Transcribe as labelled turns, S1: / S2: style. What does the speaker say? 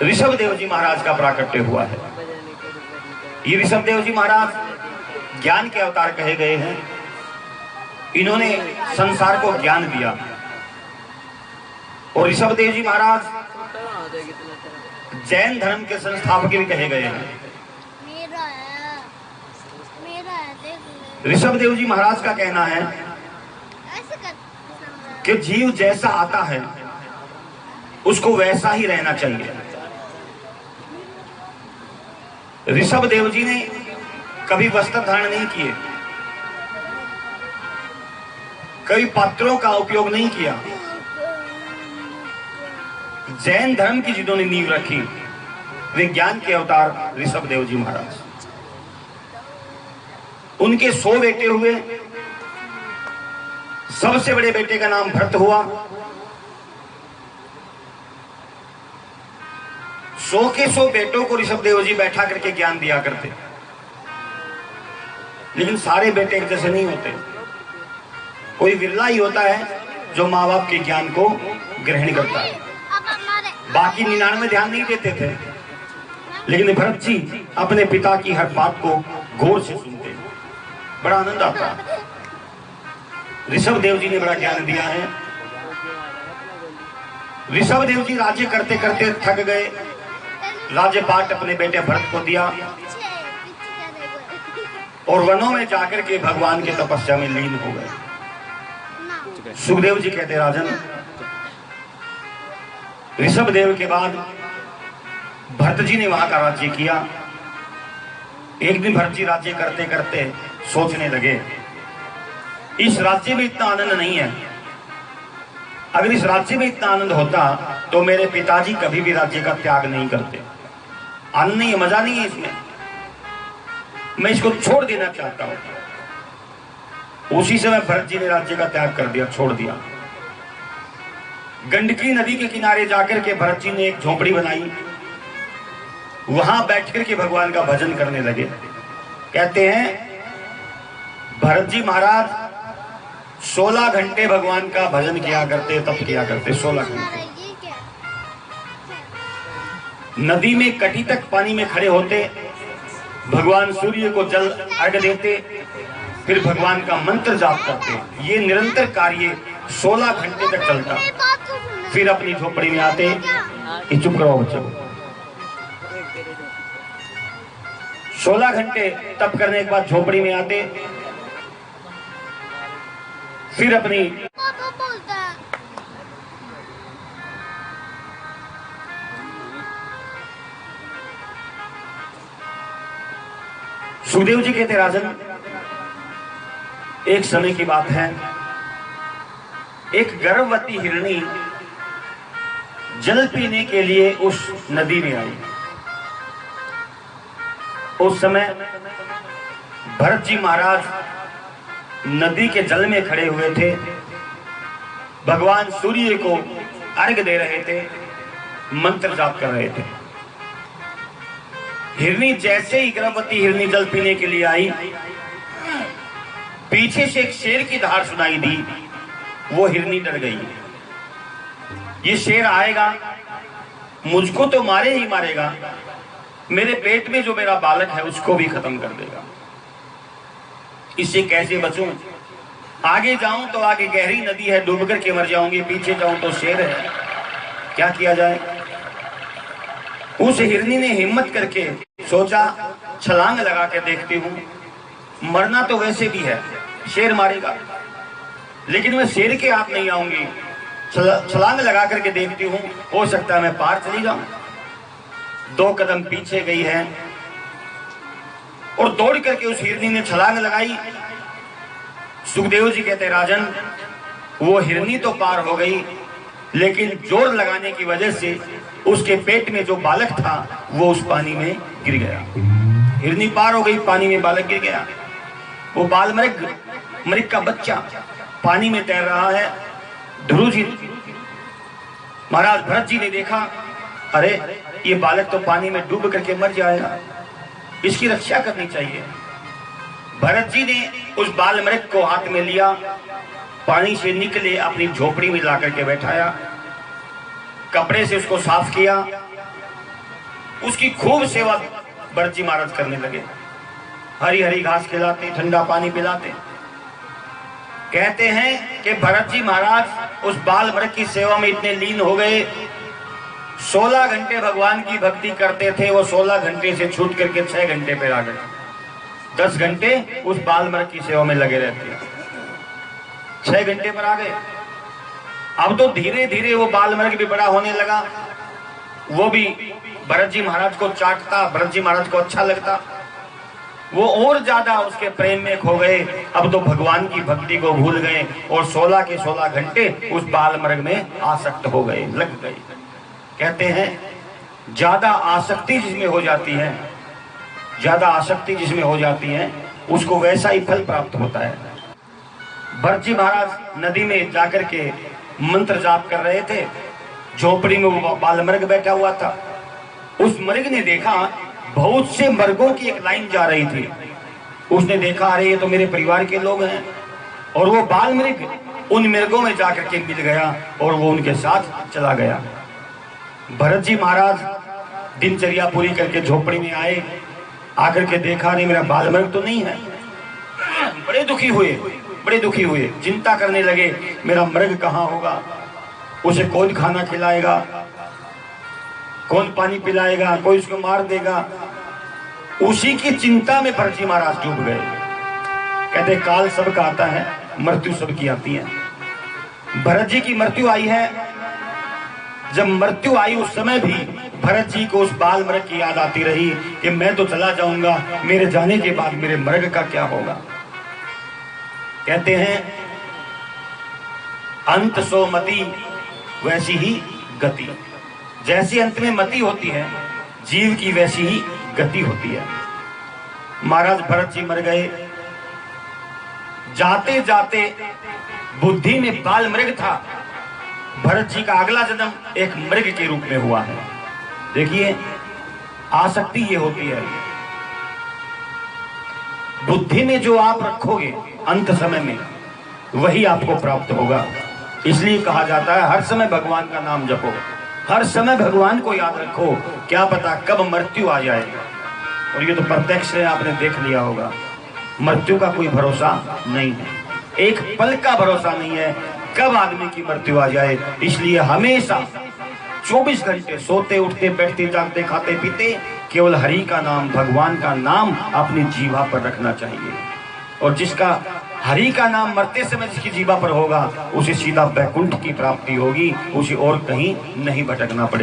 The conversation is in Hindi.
S1: ऋषभ देव जी महाराज का प्राकट्य हुआ है। ये ऋषभ देव जी महाराज ज्ञान के अवतार कहे गए हैं। इन्होंने संसार को ज्ञान दिया। और ऋषभ देव जी महाराज जैन धर्म के संस्थापक भी कहे गए हैं। ऋषभ देव जी महाराज का कहना है कि जीव जैसा आता है उसको वैसा ही रहना चाहिए। ऋषभ देव जी ने कभी वस्त्र धारण नहीं किए, कभी पात्रों का उपयोग नहीं किया। जैन धर्म की जिन्होंने नींव रखी वे ज्ञान के अवतार ऋषभ देव जी महाराज। उनके 100 बेटे हुए। सबसे बड़े बेटे का नाम भरत हुआ। 100 के 100 बेटों को ऋषभ देव जी बैठा करके ज्ञान दिया करते। लेकिन सारे बेटे एक जैसे नहीं होते। कोई विरला ही होता है जो माँ बाप के ज्ञान को ग्रहण करता है। बाकी 99 ध्यान नहीं देते थे। लेकिन भरत जी अपने पिता की हर बात को गौर से सुनते, बड़ा आनंद आता। ऋषभ देव जी ने बड़ा ज्ञान दिया है। ऋषभ देव जी राज्य करते करते थक गए। राज्य पाठ अपने बेटे भरत को दिया और वनों में जाकर के भगवान के तपस्या में लीन हो गए। सुखदेव जी कहते, राजन, ऋषभ देव के बाद भरत जी ने वहां का राज्य किया। एक दिन भरत जी राज्य करते करते सोचने लगे, इस राज्य में इतना आनंद नहीं है। अगर इस राज्य में इतना आनंद होता तो मेरे पिताजी कभी भी राज्य का त्याग नहीं करते। आनंद नहीं है, मजा नहीं है इसमें, मैं इसको छोड़ देना चाहता हूं। उसी समय भरत जी ने राज्य का त्याग कर दिया, छोड़ दिया। गंडकी नदी के किनारे जाकर के भरत जी ने एक झोपड़ी बनाई। वहां बैठकर के भगवान का भजन करने लगे। कहते हैं भरत जी महाराज 16 घंटे भगवान का भजन किया करते, तप किया करते। 16 घंटे नदी में कटी तक पानी में खड़े होते, भगवान सूर्य को जल अर्घ देते, फिर भगवान का मंत्र जाप करते। ये निरंतर कार्य 16 घंटे तक चलता। फिर अपनी झोपड़ी में आते। चुप करो बच्चों। 16 घंटे तप करने के बाद झोपड़ी में आते, फिर अपनी सुखदेव जी कहते, राजन, एक समय की बात है, एक गर्भवती हिरणी जल पीने के लिए उस नदी में आई। उस समय भरत जी महाराज नदी के जल में खड़े हुए थे, भगवान सूर्य को अर्घ दे रहे थे, मंत्र जाप कर रहे थे। हिरनी जैसे ही गर्भवती हिरनी जल पीने के लिए आई, पीछे से एक शेर की धार सुनाई दी। वो हिरनी डर गई। ये शेर आएगा, मुझको तो मारे ही मारेगा, मेरे पेट में जो मेरा बालक है उसको भी खत्म कर देगा। इससे कैसे बचूं? आगे जाऊं तो आगे गहरी नदी है, डूब करके मर जाऊंगी। पीछे जाऊं तो शेर है, क्या किया जाए? उस हिरनी ने हिम्मत करके सोचा, छलांग लगा के देखती हूं। मरना तो वैसे भी है, शेर मारेगा, लेकिन मैं शेर के हाथ नहीं आऊंगी। छलांग लगा करके देखती हूं, हो सकता है मैं पार चली जाऊं। 2 कदम पीछे गई है और दौड़ करके उस हिरनी ने छलांग लगाई। सुखदेव जी कहते, राजन, वो हिरनी तो पार हो गई, लेकिन जोर लगाने की वजह से उसके पेट में जो बालक था वो उस पानी में गिर गया। हिरनी पार हो गई, पानी में बालक गिर गया। वो बाल मृग का बच्चा पानी में तैर रहा है। ध्रुव जी महाराज भरत जी ने देखा, अरे ये बालक तो पानी में डूब करके मर जाएगा, इसकी रक्षा करनी चाहिए। भरत जी ने उस बाल मृग को हाथ में लिया, पानी से निकले अपनी झोपड़ी में लाकर के बैठाया, कपड़े से उसको साफ किया, उसकी खूब सेवा भरत जी महाराज करने लगे। हरी हरी घास खिलाते, ठंडा पानी पिलाते। कहते हैं कि भरत जी महाराज उस बाल मृग की सेवा में इतने लीन हो गए, 16 घंटे भगवान की भक्ति करते थे, वो 16 घंटे से छूट करके 6 घंटे पे आ गए। 10 घंटे उस बाल मृग की सेवा में लगे रहते, 6 घंटे पर आ गए। अब तो धीरे धीरे वो बाल मृग भी बड़ा होने लगा, वो भी भरत जी महाराज को चाटता, भरत जी महाराज को अच्छा लगता, वो और ज्यादा उसके प्रेम में खो गए। अब तो भगवान की भक्ति को भूल गए और 16 के 16 घंटे उस बाल मृग में आसक्त हो गए, लग गए। कहते हैं ज्यादा आसक्ति जिसमें हो जाती है, ज्यादा आसक्ति जिसमें हो जाती है, उसको वैसा ही फल प्राप्त होता है। भरत जी महाराज नदी में जाकर के मंत्र जाप कर रहे थे, झोपड़ी में वो बाल मृग बैठा हुआ था। उस मृग ने देखा बहुत से मृगों की एक लाइन जा रही थी। उसने देखा अरे ये तो मेरे परिवार के लोग हैं, और वो बाल मृग उन मृगों में जाकर के मिल गया और वो उनके साथ चला गया। भरत जी महाराज दिनचर्या पूरी करके झोपड़ी में आए, आकर के देखा नहीं मेरा बाल मृग तो नहीं है। बड़े दुखी हुए, बड़े दुखी हुए, चिंता करने लगे मेरा मृग कहाँ होगा, उसे कौन खाना खिलाएगा, कौन पानी पिलाएगा, कोई उसको मार देगा। उसी की चिंता में भरत जी महाराज डूब गए। कहते काल सबका आता है, मृत्यु सबकी आती है। भरत जी की मृत्यु आई है। जब मृत्यु आई उस समय भी भरत जी को उस बाल मृग की याद आती रही कि मैं तो चला जाऊंगा, मेरे जाने के बाद मेरे मृग का क्या होगा। कहते हैं अंत सो मति वैसी ही गति, जैसी अंत में मति होती है जीव की वैसी ही गति होती है। महाराज भरत जी मर गए। जाते जाते बुद्धि में बाल मृग था, भरत जी का अगला जन्म एक मृग के रूप में हुआ है। देखिए आसक्ति ये होती है, बुद्धि में जो आप रखोगे अंत समय में वही आपको प्राप्त होगा। इसलिए कहा जाता है हर समय भगवान का नाम जपो, हर समय भगवान को याद रखो, क्या पता कब मृत्यु आ जाए। और ये तो प्रत्यक्ष से आपने देख लिया होगा, मृत्यु का कोई भरोसा नहीं है, एक पल का भरोसा नहीं है कब आदमी की मृत्यु आ जाए। इसलिए हमेशा 24 घंटे सोते उठते बैठते जागते खाते पीते केवल हरि का नाम, भगवान का नाम अपनी जीवा पर रखना चाहिए। और जिसका हरि का नाम मरते समय जिसकी जीवा पर होगा उसे सीधा बैकुंठ की प्राप्ति होगी, उसे और कहीं नहीं भटकना पड़ेगा।